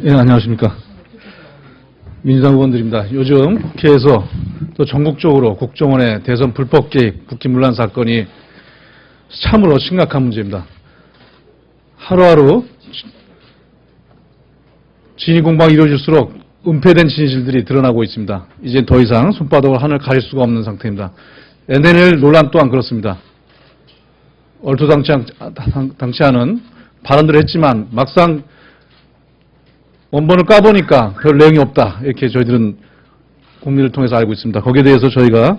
예, 안녕하십니까. 민주당 의원들입니다. 요즘 국회에서 또 전국적으로 국정원의 대선 불법 개입, 국기문란 사건이 참으로 심각한 문제입니다. 하루하루 진위 공방이 이루어질수록 은폐된 진실들이 드러나고 있습니다. 이제 더 이상 손바닥으로 하늘 가릴 수가 없는 상태입니다. NLL 논란 또한 그렇습니다. 얼토당치 않은 발언들을 했지만 막상 원본을 까보니까 별 내용이 없다. 이렇게 저희들은 국민을 통해서 알고 있습니다. 거기에 대해서 저희가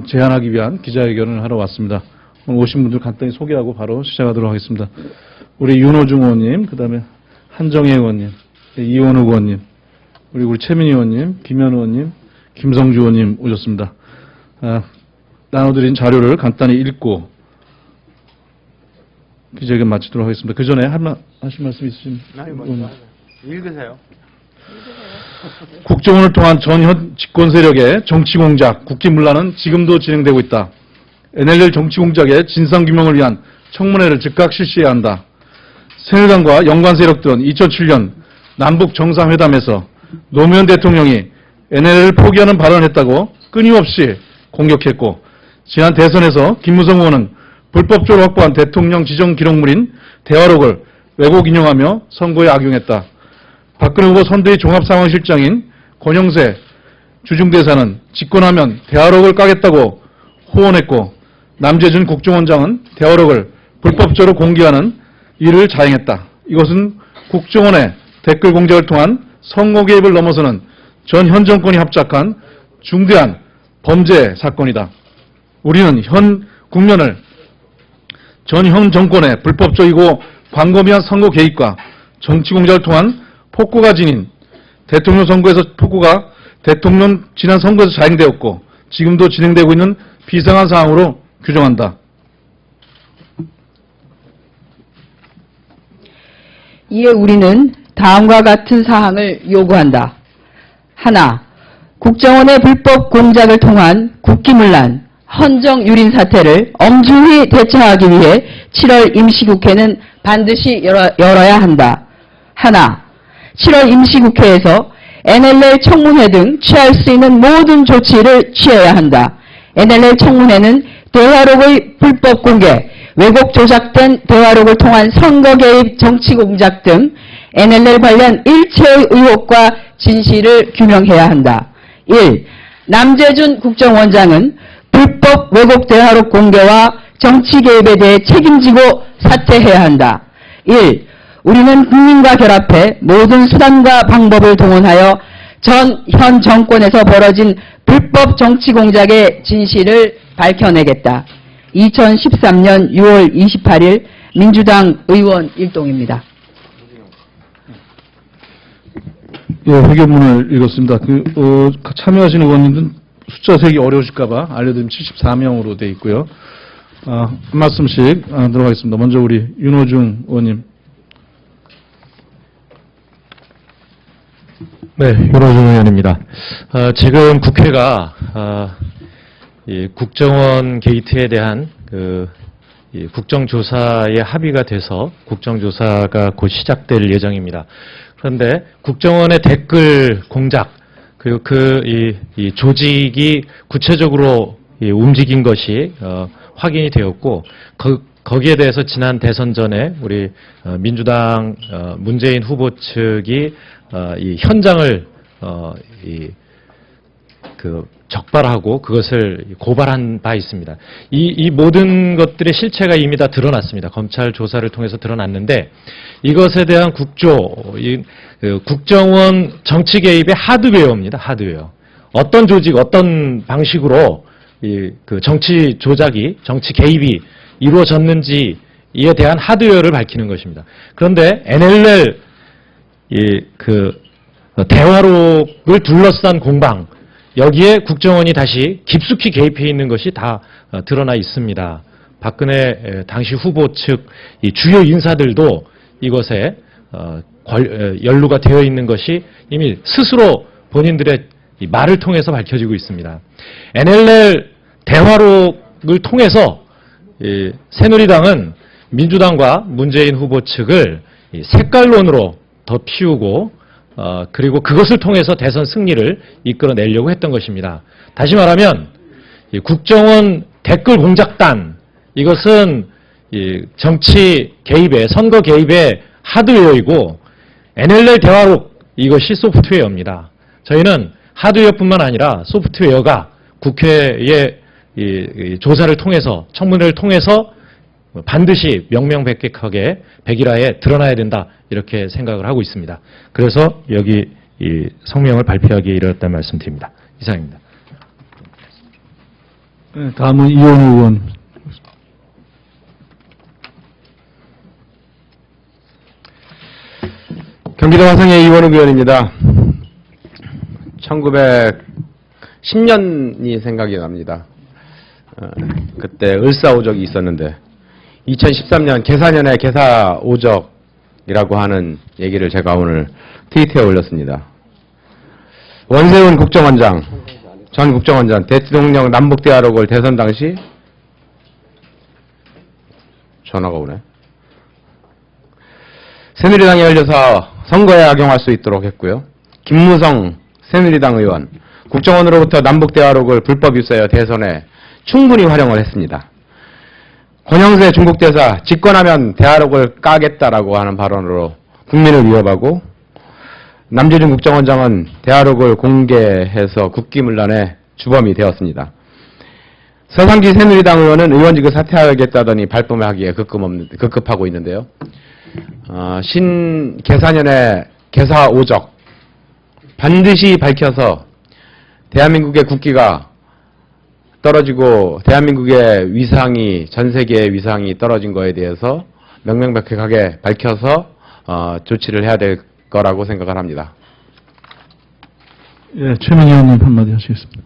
제안하기 위한 기자회견을 하러 왔습니다. 오늘 오신 분들 간단히 소개하고 바로 시작하도록 하겠습니다. 우리 윤호중 의원님, 그 다음에 한정혜 의원님, 이원욱 의원님, 우리 최민희 의원님, 김현 의원님, 김성주 의원님 오셨습니다. 나눠드린 자료를 간단히 읽고 기자회견 마치도록 하겠습니다. 그 전에 하실 말씀 있으신 의원님. 읽으세요. 국정원을 통한 전현 집권 세력의 정치 공작, 국기문란은 지금도 진행되고 있다. NLL 정치 공작의 진상규명을 위한 청문회를 즉각 실시해야 한다. 새누리당과 연관 세력들은 2007년 남북 정상회담에서 노무현 대통령이 NLL을 포기하는 발언을 했다고 끊임없이 공격했고, 지난 대선에서 김무성 의원은 불법적으로 확보한 대통령 지정 기록물인 대화록을 왜곡 인용하며 선거에 악용했다. 박근혜 후보 선대위 종합상황실장인 권영세 주중대사는 집권하면 대화록을 까겠다고 호언했고, 남재준 국정원장은 대화록을 불법적으로 공개하는 일을 자행했다. 이것은 국정원의 댓글 공작을 통한 선거 개입을 넘어서는 전 현 정권이 합작한 중대한 범죄 사건이다. 우리는 현 국면을 전 현 정권의 불법적이고 광범위한 선거 개입과 정치 공작을 통한 폭거가 지닌 대통령 선거에서 폭거가 대통령 지난 선거에서 자행되었고 지금도 진행되고 있는 비상한 상황으로 규정한다. 이에 우리는 다음과 같은 사항을 요구한다. 하나, 국정원의 불법 공작을 통한 국기문란, 헌정 유린 사태를 엄중히 대처하기 위해 7월 임시국회는 반드시 열어야 한다. 하나, 7월 임시국회에서 NLL 청문회 등 취할 수 있는 모든 조치를 취해야 한다. NLL 청문회는 대화록의 불법 공개, 왜곡 조작된 대화록을 통한 선거 개입, 정치 공작 등 NLL 관련 일체의 의혹과 진실을 규명해야 한다. 1. 남재준 국정원장은 불법 왜곡 대화록 공개와 정치 개입에 대해 책임지고 사퇴해야 한다. 1. 우리는 국민과 결합해 모든 수단과 방법을 동원하여 현 정권에서 벌어진 불법 정치 공작의 진실을 밝혀내겠다. 2013년 6월 28일 민주당 의원 일동입니다. 예, 회견문을 읽었습니다. 참여하시는 의원님들은 숫자 세기 어려우실까봐 알려드리면 74명으로 되어 있고요. 한 말씀씩 들어가겠습니다. 먼저 우리 윤호중 의원님. 네, 윤호중 의원입니다. 지금 국회가 이 국정원 게이트에 대한 국정조사에 합의가 돼서 국정조사가 곧 시작될 예정입니다. 그런데 국정원의 댓글 공작 그리고 이 조직이 구체적으로 움직인 것이 확인이 되었고 거기에 대해서 지난 대선 전에 우리 민주당 문재인 후보 측이 이 현장을 적발하고 그것을 고발한 바 있습니다. 이 모든 것들의 실체가 이미 다 드러났습니다. 검찰 조사를 통해서 드러났는데 이것에 대한 국정원 정치 개입의 하드웨어입니다. 하드웨어. 어떤 조직, 어떤 방식으로 정치 조작이, 정치 개입이 이루어졌는지에 대한 하드웨어를 밝히는 것입니다. 그런데 NLL 대화록을 둘러싼 공방, 여기에 국정원이 다시 깊숙이 개입해 있는 것이 다 드러나 있습니다. 박근혜 당시 후보 측 주요 인사들도 이것에 연루가 되어 있는 것이 이미 스스로 본인들의 말을 통해서 밝혀지고 있습니다. NLL 대화록을 통해서 새누리당은 민주당과 문재인 후보 측을 색깔론으로 더 피우고 그리고 그것을 통해서 대선 승리를 이끌어내려고 했던 것입니다. 다시 말하면 이 국정원 댓글 공작단 이것은 이 정치 개입의 선거 개입의 하드웨어이고 NLL 대화록 이것이 소프트웨어입니다. 저희는 하드웨어뿐만 아니라 소프트웨어가 국회의 이 조사를 통해서 청문회를 통해서 반드시 명명백백하게 백일화에 드러나야 된다 이렇게 생각을 하고 있습니다. 그래서 여기 이 성명을 발표하기에 이르렀다는 말씀드립니다. 이상입니다. 네, 다음은 이원우 의원. 경기도 화성의 이원우 의원입니다. 1910년이 생각이 납니다. 그때 을사오적이 있었는데 2013년 계사년에 계사오적이라고 하는 얘기를 제가 오늘 트위터에 올렸습니다. 원세훈 국정원장, 전 국정원장, 대통령 남북대화록을 대선 당시 전화가 오네. 새누리당에 열려서 선거에 악용할 수 있도록 했고요. 김무성 새누리당 의원, 국정원으로부터 남북대화록을 불법 유사하여 대선에 충분히 활용을 했습니다. 권영세 중국 대사, 집권하면 대화록을 까겠다라고 하는 발언으로 국민을 위협하고, 남재준 국정원장은 대화록을 공개해서 국기문란의 주범이 되었습니다. 서상기 새누리당 의원은 의원직을 사퇴하겠다더니 발뺌하기에 급급하고 있는데요. 계사년에 계사오적 반드시 밝혀서 대한민국의 국기가 떨어지고 대한민국의 위상이, 전 세계의 위상이 떨어진 거에 대해서 명명백백하게 밝혀서 조치를 해야 될 거라고 생각을 합니다. 예, 최민희 의원님 한마디 하시겠습니다.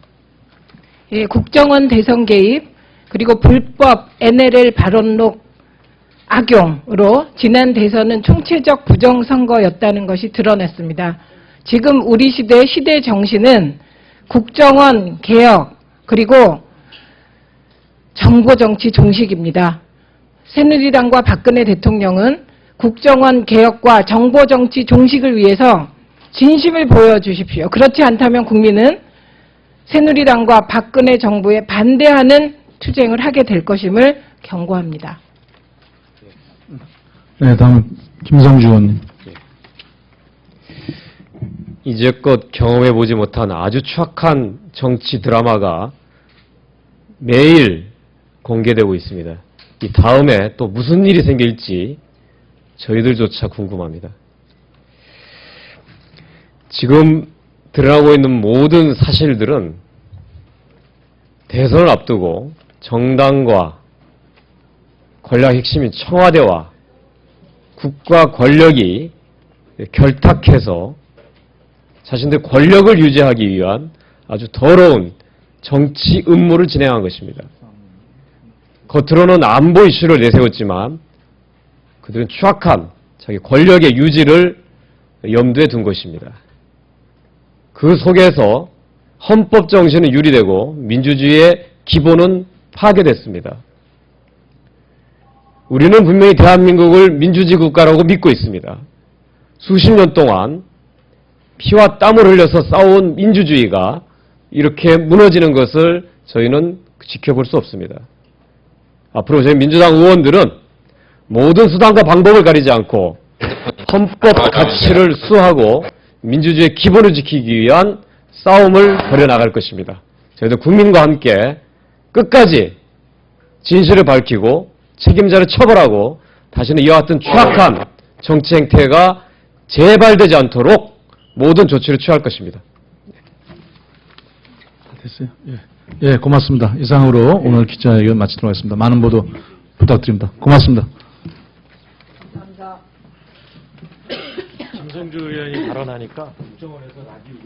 예, 국정원 대선 개입 그리고 불법 NLL 발언록 악용으로 지난 대선은 총체적 부정선거였다는 것이 드러났습니다. 지금 우리 시대의 시대 정신은 국정원 개혁 그리고 정보정치 종식입니다. 새누리당과 박근혜 대통령은 국정원 개혁과 정보정치 종식을 위해서 진심을 보여주십시오. 그렇지 않다면 국민은 새누리당과 박근혜 정부에 반대하는 투쟁을 하게 될 것임을 경고합니다. 네, 다음 김성주 의원님. 이제껏 경험해보지 못한 아주 추악한 정치 드라마가 매일 공개되고 있습니다. 이 다음에 또 무슨 일이 생길지 저희들조차 궁금합니다. 지금 드러나고 있는 모든 사실들은 대선을 앞두고 정당과 권력 핵심인 청와대와 국가 권력이 결탁해서 자신들 권력을 유지하기 위한 아주 더러운 정치 음모를 진행한 것입니다. 겉으로는 안보 이슈를 내세웠지만 그들은 추악한 자기 권력의 유지를 염두에 둔 것입니다. 그 속에서 헌법 정신은 유리되고 민주주의의 기본은 파괴됐습니다. 우리는 분명히 대한민국을 민주주의 국가라고 믿고 있습니다. 수십 년 동안 피와 땀을 흘려서 싸운 민주주의가 이렇게 무너지는 것을 저희는 지켜볼 수 없습니다. 앞으로 저희 민주당 의원들은 모든 수단과 방법을 가리지 않고 헌법 가치를 수호하고 민주주의의 기본을 지키기 위한 싸움을 벌여나갈 것입니다. 저희도 국민과 함께 끝까지 진실을 밝히고 책임자를 처벌하고 다시는 이와 같은 추악한 정치 행태가 재발되지 않도록 모든 조치를 취할 것입니다. 됐어요? 예. 예, 고맙습니다. 이상으로 오늘 기자회견 마치도록 하겠습니다. 많은 보도 부탁드립니다. 고맙습니다. 김성주 의원이 발언하니까 국정원에서 라디오